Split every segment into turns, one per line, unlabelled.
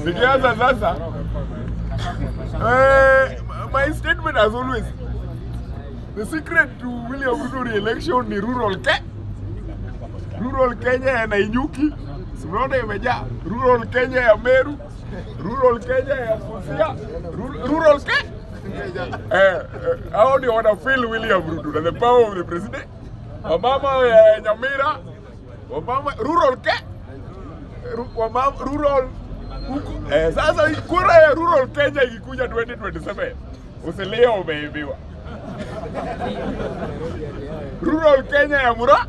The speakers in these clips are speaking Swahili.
Nikianza sasa, my statement as always, the secret to William Ruto re-election ni rural Kenya ya Nanyuki, Simona imejaa, rural Kenya ya Meru, rural Kenya ya Busia, rural Kenya. Hao ndio wana feel William Ruto na the power of the president. Wamama ya Nyamira, wamama rural Kenya, wamama rural huku. Sasa kura ya rural Kenya ikikuja 2027, usileo umeibiwa. Rural Kenya ya Mura,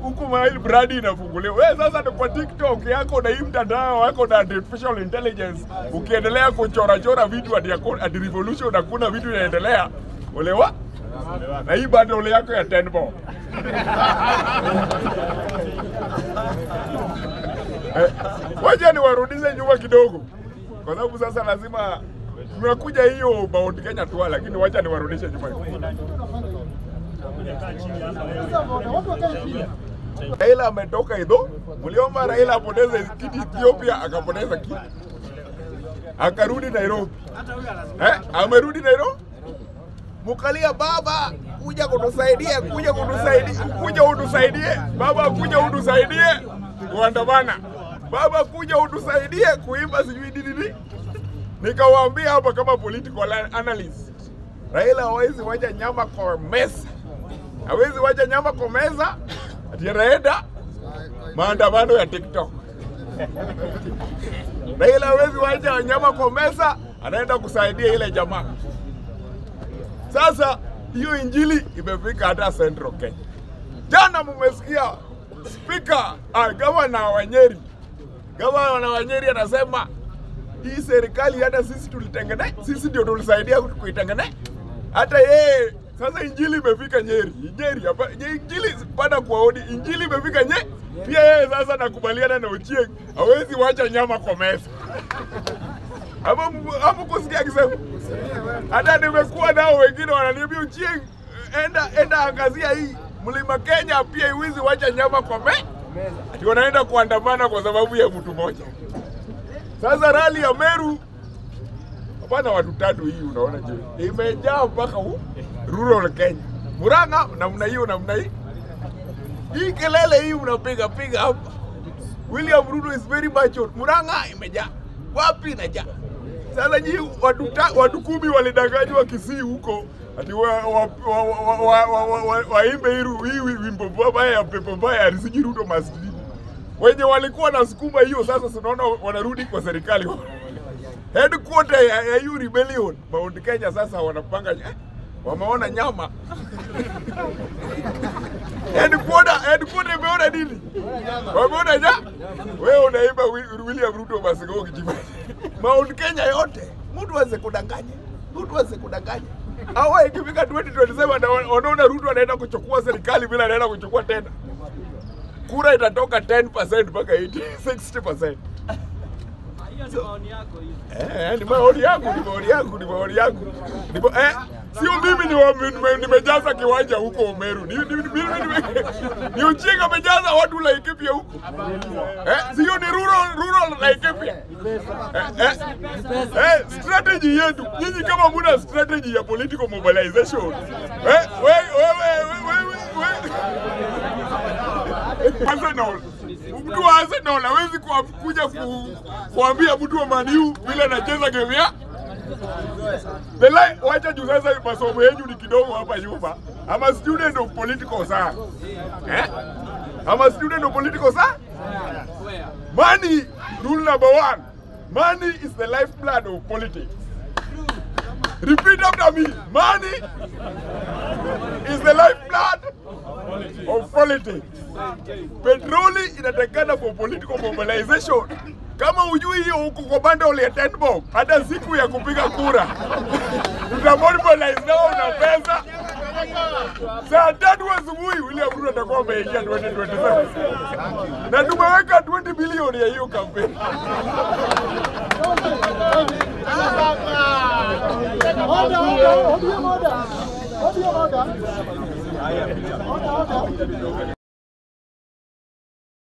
huku mahali brandi inafunguliwa. Wewe sasa ni kwa TikTok yako na hii mtandao wako na artificial intelligence, ukiendelea kuchora vitu hadi revolution hakuna vitu inaendelea. Olewa? Na hii bundle yako ya 10 bob. Wacha niwarudishe nyuma kidogo. Kwa sababu sasa lazima tumekuja hiyo Mount Kenya tu, lakini wacha niwarudishe nyuma. Raila ametoka hizo, mliomba Raila apoteze kiti Ethiopia, akapoteza kiti. Akarudi Nairobi. Amerudi Nairobi. Mukalia baba, kuja kutusaidia, kuja utusaidie. Baba kuja utusaidie kuandamana. Baba kuja utusaidie kuimba sijui nini. Nikawaambia hapa kama political analyst, Raila hawezi wacha nyama kwa meza. Hawezi wacha nyama kwa meza, ati anaenda maandamano ya TikTok. Raila hawezi wacha nyama kwa meza, anaenda kusaidia ile jamaa. Sasa hiyo injili imefika hata Central Kenya. Jana mmesikia speaker gavana wa Nyeri. Gavana wa Nyeri anasema hii serikali hata sisi tulitengeneza, sisi ndio tulisaidia kuitengeneza. Hata yeye sasa injili imefika Nyeri. Injili baada kuaodi injili imefika Nyeri. Pia yeye sasa nakubaliana na Ochieng, hawezi wacha nyama kwa meza. Hapo kusikia akisema. Hata nimekuwa nao wengine wananiambia Ochieng, enda angazia hii Mlima Kenya pia haiwezi wacha nyama kwa meza. Ati wanaenda kuandamana kwa sababu ya mtu mmoja. Sasa rally ya Meru hapana watu tatu hii unaona je. Imejaa mpaka rural Kenya. Murang'a namna hii. Hii kelele hii unapiga hapa. William Ruto is very mature. Murang'a imejaa. Wapi inajaa? Sasa nyinyi watu 10 walidanganywa Kisii huko ati waimbe hii wimbo mbaya ya pepo mbaya ya Riziki Ruto maskini. Wenye walikuwa na sukuma hiyo sasa tunaona wanarudi kwa serikali. Headquarter ya hiyo rebellion Mount Kenya sasa wanapanga wameona nyama. Headquarter imeona nini? Wameona nyama. Wewe unaimba William Ruto masikio kijibani. Mount Kenya yote mtu anze kudanganya. Hawa ikifika 2027 wanaona Ruto anaenda kuchukua serikali bila anaenda kuchukua tena. Kura itatoka 10% mpaka 60%. Hiyo maoni yako hiyo. Ni maoni yangu. Sio mimi nimejaza kiwanja huko Meru. Ni Ochieng amejaza watu Laikipia huko. Sio ni rural Laikipia. Strategy yetu. Nyinyi kama muna strategy ya political mobilization. Mtu wa Arsenal hawezi kuja kuambia mtu wa Man U vile anacheza game ya. Belai wacha juu sasa masomo yenu ni kidogo hapa nyuma. I'm a student of political science. I'm a student of political science. Money, rule number 1. Money is the lifeblood of politics. Repeat after me. Money is the lifeblood of politics. Petroli inatakana for political mobilization. Kama hujui hiyo huko kwa bundle ya 10 bob, hata siku ya kupiga kura tutamobilize nao na pesa. Saa 3 asubuhi William Ruto atakuwa ameingia 2027. Na tumeweka 20 bilioni ya hiyo kampeni. Order.